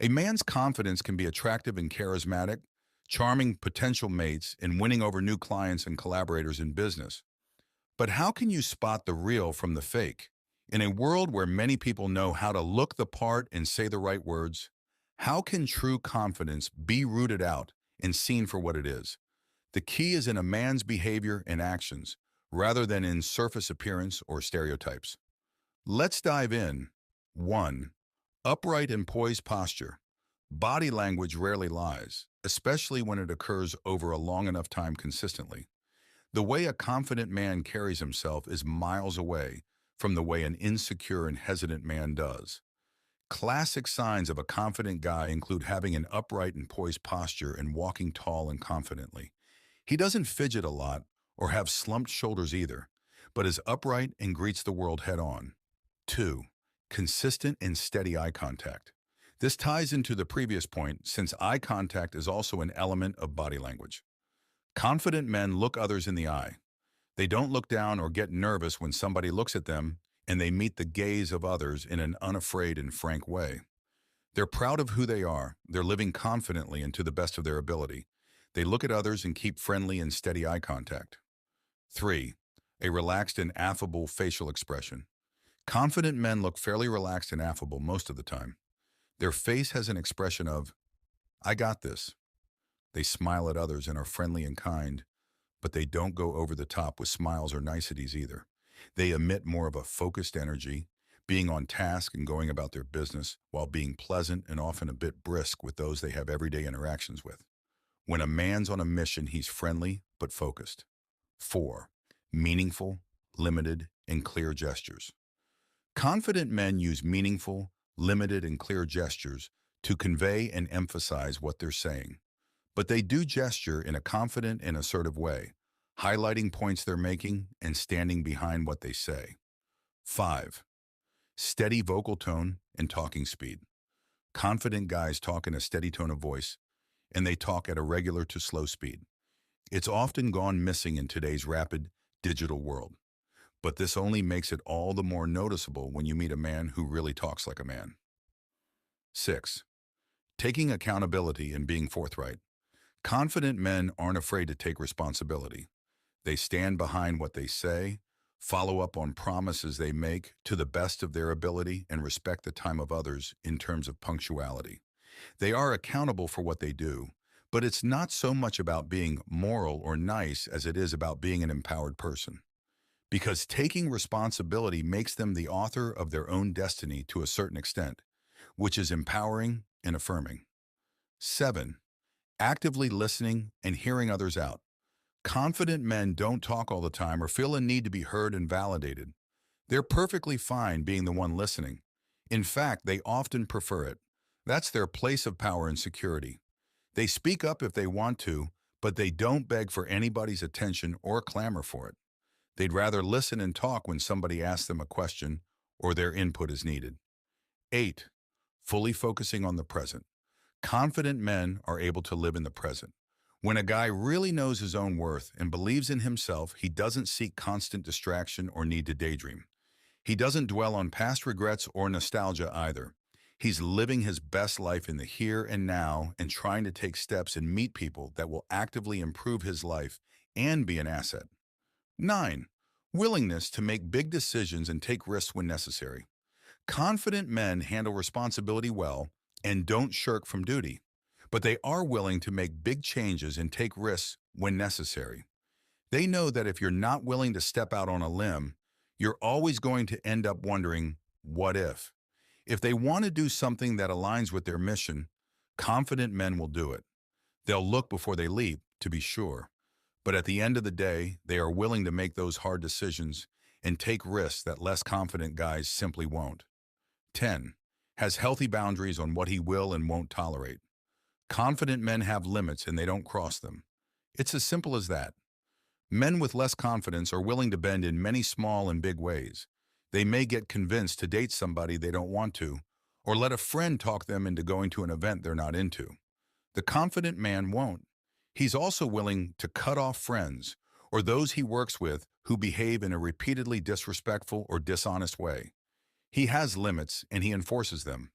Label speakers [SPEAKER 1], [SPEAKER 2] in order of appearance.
[SPEAKER 1] A man's confidence can be attractive and charismatic, charming potential mates and winning over new clients and collaborators in business. But how can you spot the real from the fake? In a world where many people know how to look the part and say the right words, how can true confidence be rooted out and seen for what it is? The key is in a man's behavior and actions, rather than in surface appearance or stereotypes. Let's dive in. 1. Upright and poised posture. Body language rarely lies, especially when it occurs over a long enough time consistently. The way a confident man carries himself is miles away from the way an insecure and hesitant man does. Classic signs of a confident guy include having an upright and poised posture and walking tall and confidently. He doesn't fidget a lot or have slumped shoulders either, but is upright and greets the world head on. 2. Consistent and steady eye contact. This ties into the previous point since eye contact is also an element of body language. Confident men look others in the eye. They don't look down or get nervous when somebody looks at them, and they meet the gaze of others in an unafraid and frank way. They're proud of who they are. They're living confidently and to the best of their ability. They look at others and keep friendly and steady eye contact. 3. A relaxed and affable facial expression. Confident men look fairly relaxed and affable most of the time. Their face has an expression of, "I got this." They smile at others and are friendly and kind, but they don't go over the top with smiles or niceties either. They emit more of a focused energy, being on task and going about their business while being pleasant and often a bit brisk with those they have everyday interactions with. When a man's on a mission, he's friendly but focused. 4. Meaningful, limited, and clear gestures. Confident men use meaningful, limited, and clear gestures to convey and emphasize what they're saying. But they do gesture in a confident and assertive way, highlighting points they're making and standing behind what they say. 5. Steady vocal tone and talking speed. Confident guys talk in a steady tone of voice, and they talk at a regular to slow speed. It's often gone missing in today's rapid, digital world. But this only makes it all the more noticeable when you meet a man who really talks like a man. 6. Taking accountability and being forthright. Confident men aren't afraid to take responsibility. They stand behind what they say, follow up on promises they make to the best of their ability, and respect the time of others in terms of punctuality. They are accountable for what they do, but it's not so much about being moral or nice as it is about being an empowered person. Because taking responsibility makes them the author of their own destiny to a certain extent, which is empowering and affirming. 7. Actively listening and hearing others out. Confident men don't talk all the time or feel a need to be heard and validated. They're perfectly fine being the one listening. In fact, they often prefer it. That's their place of power and security. They speak up if they want to, but they don't beg for anybody's attention or clamor for it. They'd rather listen and talk when somebody asks them a question or their input is needed. 8. Fully focusing on the present. Confident men are able to live in the present. When a guy really knows his own worth and believes in himself, he doesn't seek constant distraction or need to daydream. He doesn't dwell on past regrets or nostalgia either. He's living his best life in the here and now and trying to take steps and meet people that will actively improve his life and be an asset. 9. Willingness to make big decisions and take risks when necessary. Confident men handle responsibility well and don't shirk from duty, but they are willing to make big changes and take risks when necessary. They know that if you're not willing to step out on a limb, you're always going to end up wondering, what if? If they want to do something that aligns with their mission, confident men will do it. They'll look before they leap, to be sure. But at the end of the day, they are willing to make those hard decisions and take risks that less confident guys simply won't. 10. Has healthy boundaries on what he will and won't tolerate. Confident men have limits and they don't cross them. It's as simple as that. Men with less confidence are willing to bend in many small and big ways. They may get convinced to date somebody they don't want to, or let a friend talk them into going to an event they're not into. The confident man won't. He's also willing to cut off friends or those he works with who behave in a repeatedly disrespectful or dishonest way. He has limits and he enforces them.